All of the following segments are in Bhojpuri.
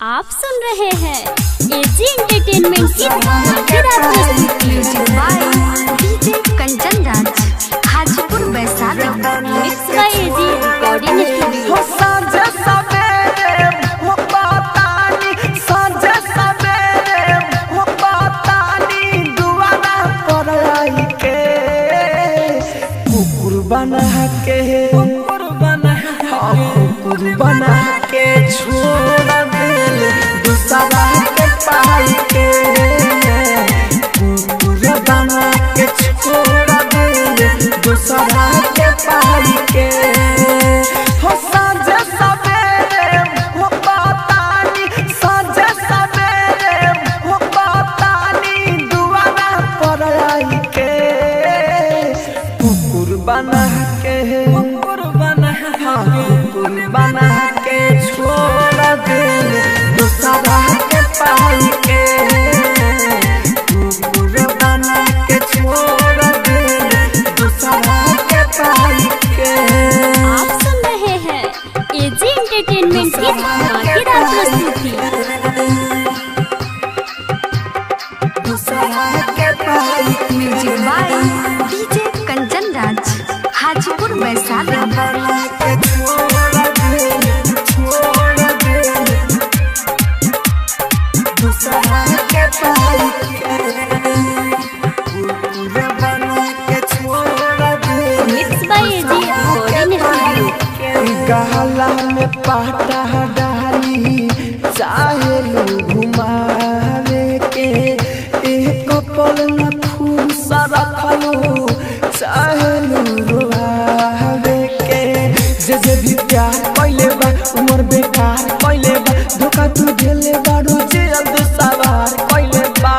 आप सुन रहे हैं एजी एंटरटेनमेंट की धमाकेदार प्रस्तुति DJ Kanchan Raj Hajipur Vaishali mix by AG recording studio. बना के छोड़ दिल दूसरा के पाई के कुकुर बना के छोड़ दिल दूसरा के पाई के हो साँझ सवेरे हो बतानी साँझ सवेरे हो बतानी दुआरा पर आई के कुकुर बना के बना के छोड़ दिल दूसरा के पाई के कुकुर बना के छोड़ दिल दूसरा के पाई के। आप सुन रहे हैं एजी एंटरटेनमेंट की धमाकेदार प्रस्तुति दूसरा के पाई music by DJ Kanchan Raj Hajipur Vaishali गहला में पाटा डाली चाहे घुमावे के एक पल न खुश रखलू चाहे रुआवे के जे भी प्यार कैले बा उमर बेकार कैले बा धोखा तू देले बारू जेल सवार कैले बा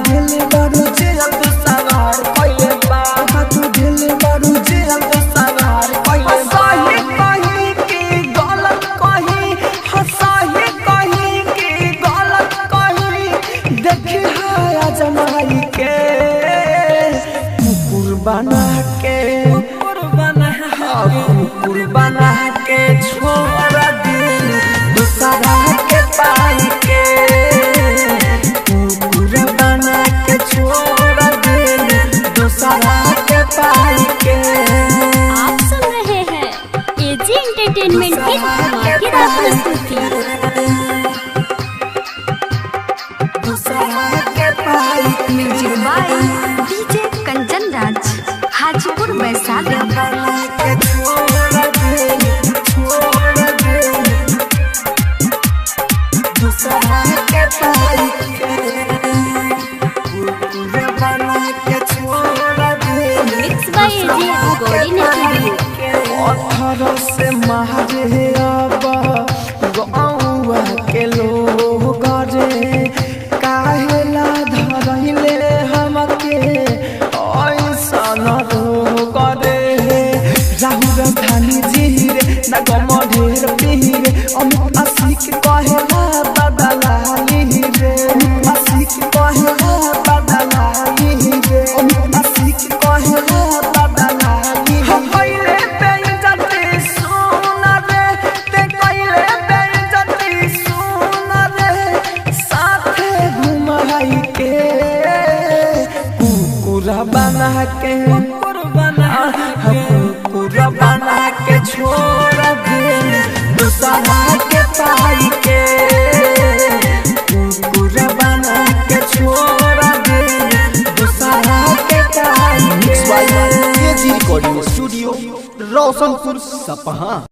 देले बारू जेल सवार कैले बा तू देले बारू जेल सवार कैले बा कहीं की गलत कहीं हंसाही कहीं की गलत कहीं देखी है जमाई के कुकुर बना के छोड़ दिल दूसरा के पाई के कुकुर बना के छोड़ दिल दूसरा के पाई के। आप सुन रहे हैं एजी एंटरटेनमेंट की धमाकेदार प्रस्तुति दूसरा के पाई music by DJ Kanchan Raj Hajipur Vaishali mix by AG recording studio. अठारह से मारे अब गौवा के लोग रे काहेला धरैले हमके ऐसन रोग रे राहु राजधानी जी रे न गम ढेर पीर अमित आशिक कहेला बदलाली रे आशिक कहेला बदलाली रे अमित आशिक कहेला बदलाली हइले बेइज्जती सुन रे ते कइले बेइज्जती सुन रे साथे घुमाई के कुकुर बना के छोड़ दिल दूसरा के पाई के कुकुर बना के छोड़ दिल दूसरा के पाई के। एजी रिकॉर्डिंग स्टूडियो रोशनपुर सपहा।